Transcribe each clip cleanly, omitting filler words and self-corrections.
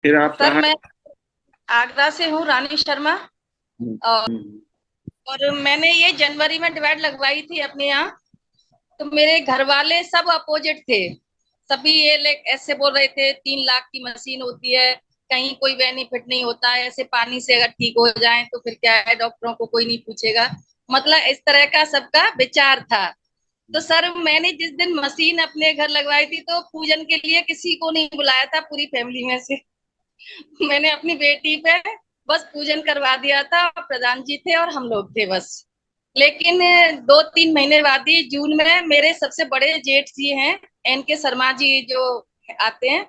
फिर आप सर कहाँ? मैं आगरा से हूँ, रानी शर्मा। हम्म, और हम्म, और मैंने ये जनवरी में डिवाइड लगवाई थी अपने यहाँ। तो मेरे घर वाले सब अपोजिट थे। सभी ये ऐसे बोल रहे थे 3 लाख की मशीन होती है, कहीं कोई बेनिफिट नहीं होता है, ऐसे पानी से अगर ठीक हो जाए तो फिर क्या है, डॉक्टरों को कोई नहीं पूछेगा। मतलब इस तरह का सबका विचार था। तो सर मैंने जिस दिन मशीन अपने घर लगवाई थी तो पूजन के लिए किसी को नहीं बुलाया था पूरी फैमिली में से। मैंने अपनी बेटी पे बस पूजन करवा दिया था, प्रधान जी थे और हम लोग थे बस। लेकिन 2-3 महीने बाद ही जून में मेरे सबसे बड़े जेठ जी हैं, एन के शर्मा जी जो आते हैं,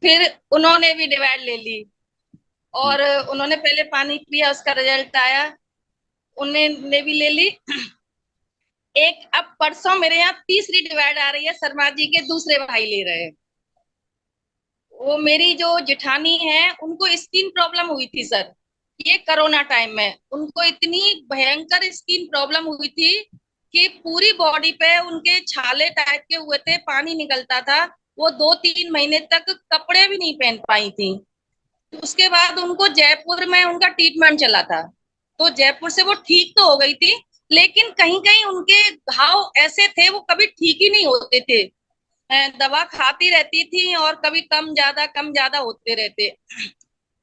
फिर उन्होंने भी डिवाइड ले ली। हम्म। और उन्होंने पहले पानी पिया, उसका रिजल्ट आया, उन्होंने भी ले ली। एक अब परसों मेरे यहाँ तीसरी डिवाइड आ रही है, शर्मा जी के दूसरे भाई ले रहे हैं। वो मेरी जो जेठानी है उनको स्किन प्रॉब्लम हुई थी सर, ये कोरोना टाइम में उनको इतनी भयंकर स्किन प्रॉब्लम हुई थी कि पूरी बॉडी पे उनके छाले टाइप के हुए थे, पानी निकलता था। वो 2-3 महीने तक कपड़े भी नहीं पहन पाई थी। उसके बाद उनको जयपुर में उनका ट्रीटमेंट चला था। तो जयपुर से वो ठीक तो हो गई थी, लेकिन कहीं कहीं उनके घाव ऐसे थे वो कभी ठीक ही नहीं होते थे। दवा खाती रहती थी और कभी कम ज्यादा होते रहते।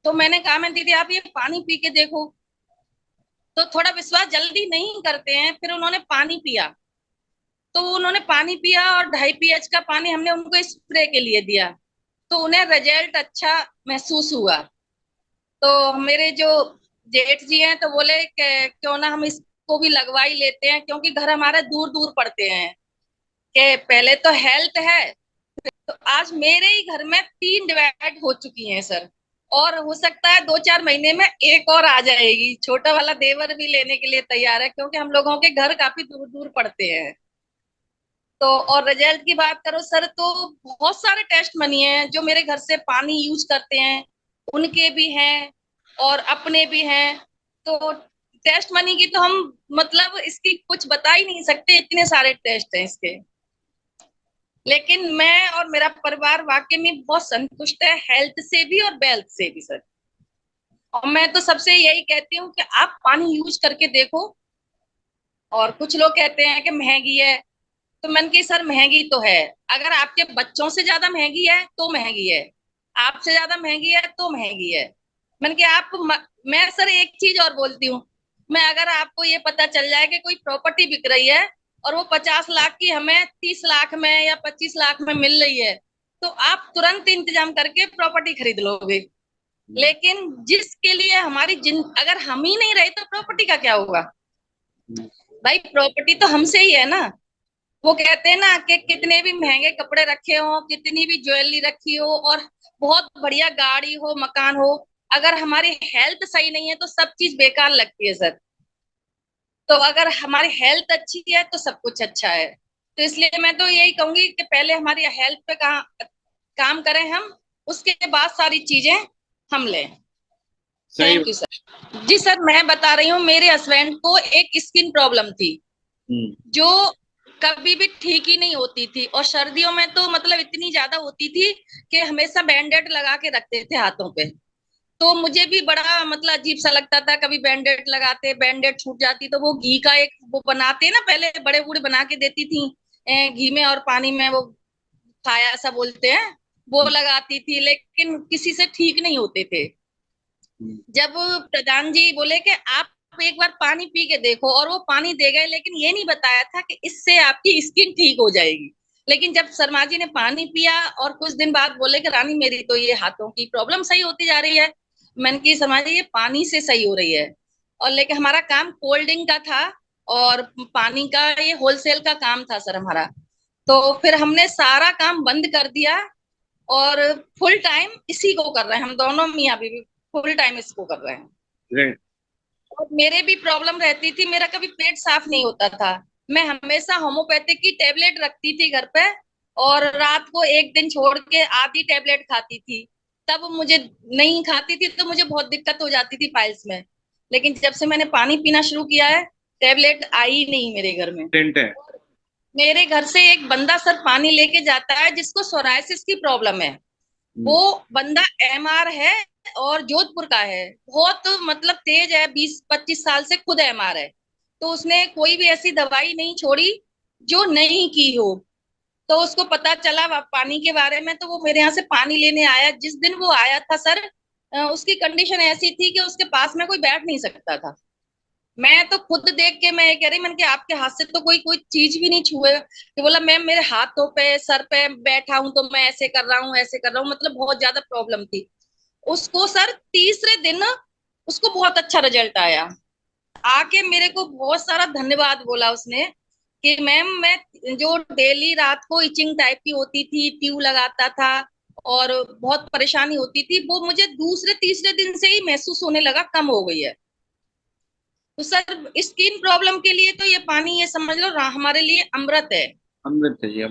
तो मैंने कहा, मैं दीदी आप ये पानी पी के देखो। तो थोड़ा विश्वास जल्दी नहीं करते हैं, फिर उन्होंने पानी पिया। तो उन्होंने पानी पिया और 2.5 pH का पानी हमने उनको स्प्रे के लिए दिया। तो उन्हें रिजल्ट अच्छा महसूस हुआ। तो मेरे जो जेठ जी हैं तो बोले कि क्यों ना हम इसको भी लगवा ही लेते हैं, क्योंकि घर हमारे दूर दूर पड़ते हैं। कि पहले तो हेल्थ है। तो आज मेरे ही घर में 3 डिवाइड हो चुकी हैं सर। और हो सकता है 2-4 महीने में एक और आ जाएगी, छोटा वाला देवर भी लेने के लिए तैयार है, क्योंकि हम लोगों के घर काफी दूर दूर पड़ते हैं। तो और रिजल्ट की बात करो सर, तो बहुत सारे टेस्ट मनी हैं जो मेरे घर से पानी यूज करते हैं, उनके भी हैं और अपने भी हैं। तो टेस्ट मनी की तो हम मतलब इसकी कुछ बता ही नहीं सकते, इतने सारे टेस्ट हैं इसके। लेकिन मैं और मेरा परिवार वाकई में बहुत संतुष्ट है, हेल्थ से भी और वेल्थ से भी सर। और मैं तो सबसे यही कहती हूँ कि आप पानी यूज करके देखो। और कुछ लोग कहते हैं कि महंगी है, तो मैंने की सर महंगी तो है, अगर आपके बच्चों से ज्यादा महंगी है तो महंगी है, आपसे ज्यादा महंगी है तो महंगी है। मैंने कि मैं सर एक चीज और बोलती हूँ, मैं अगर आपको ये पता चल जाए कि कोई प्रॉपर्टी बिक रही है और वो 50 लाख की हमें 30 लाख में या 25 लाख में मिल रही है, तो आप तुरंत इंतजाम करके प्रॉपर्टी खरीद लोगे। लेकिन जिसके लिए हमारी जिन अगर हम ही नहीं रहे तो प्रॉपर्टी का क्या होगा? भाई प्रॉपर्टी तो हमसे ही है ना। वो कहते हैं ना कि कितने भी महंगे कपड़े रखे हो, कितनी भी ज्वेलरी रखी हो और बहुत बढ़िया गाड़ी हो, मकान हो, अगर हमारी हेल्थ सही नहीं है तो सब चीज बेकार लगती है सर। तो अगर हमारी हेल्थ अच्छी है तो सब कुछ अच्छा है। तो इसलिए मैं तो यही कहूंगी कि पहले हमारी हेल्थ पे काम करें हम, उसके बाद सारी चीजें हम लें। सही थैंक बात। You sir. जी सर, मैं बता रही हूँ, मेरे हस्बैंड को एक स्किन प्रॉब्लम थी हम्म, जो कभी भी ठीक ही नहीं होती थी, और सर्दियों में तो मतलब इतनी ज्यादा होती थी कि हमेशा बैंडेड लगा के रखते थे हाथों पे। तो मुझे भी बड़ा मतलब अजीब सा लगता था, कभी बैंडेड लगाते, बैंडेड छूट जाती तो वो घी का एक वो बनाते ना, पहले बड़े बूढ़े बना के देती थी, घी में और पानी में वो खाया ऐसा बोलते हैं, वो लगाती थी, लेकिन किसी से ठीक नहीं होते थे। हम्म, जब प्रधान जी बोले कि आप एक बार पानी पी के देखो, और वो पानी दे गए, लेकिन ये नहीं बताया था कि इससे आपकी स्किन ठीक हो जाएगी। लेकिन जब शर्मा जी ने पानी पिया और कुछ दिन बाद बोले कि रानी मेरी तो ये हाथों की प्रॉब्लम सही होती जा रही है, मैंने की शर्मा जी ये पानी से सही हो रही है। और लेकिन हमारा काम कोल्ड ड्रिंक का था और पानी का ये होलसेल का काम था सर हमारा। तो फिर हमने सारा काम बंद कर दिया और फुल टाइम इसी को कर रहे हैं, हम दोनों मियाँ बीवी फुल टाइम इसको कर रहे हैं। ग्रेट। और मेरे भी प्रॉब्लम रहती थी, मेरा कभी पेट साफ नहीं होता था। मैं हमेशा होम्योपैथिक की टेबलेट रखती थी घर पे, और रात को एक दिन छोड़ के आधी टेबलेट खाती थी। तब मुझे नहीं खाती थी तो मुझे बहुत दिक्कत हो जाती थी पाइल्स में। लेकिन जब से मैंने पानी पीना शुरू किया है, टेबलेट आई नहीं मेरे घर में। टेंट है। मेरे घर से एक बंदा सर पानी लेके जाता है जिसको सोरायसिस की प्रॉब्लम है, वो बंदा एमआर है और जोधपुर का है, बहुत मतलब तेज है, 20-25 साल से खुद एमआर है। तो उसने कोई भी ऐसी दवाई नहीं छोड़ी जो नहीं की हो। तो उसको पता चला पानी के बारे में, तो वो मेरे यहाँ से पानी लेने आया। जिस दिन वो आया था सर, उसकी कंडीशन ऐसी थी कि उसके पास में कोई बैठ नहीं सकता था। मैं तो खुद देख के मैं ये कह रही, मैंने कि आपके हाथ से तो कोई कोई चीज भी नहीं छुए। कि बोला मैम मेरे हाथों पे सर पे बैठा हूं तो मैं ऐसे कर रहा हूँ, ऐसे कर रहा हूँ, मतलब बहुत ज्यादा प्रॉब्लम थी उसको सर। तीसरे दिन उसको बहुत अच्छा रिजल्ट आया। आके मेरे को बहुत सारा धन्यवाद बोला उसने कि मैम मैं जो डेली रात को इचिंग टाइप की होती थी, ट्यूब लगाता था और बहुत परेशानी होती थी, वो मुझे दूसरे तीसरे दिन से ही महसूस होने लगा, कम हो गई है। तो सर स्किन प्रॉब्लम के लिए तो ये पानी, ये समझ लो हमारे लिए अमृत है। अमृत है जी, अमृत।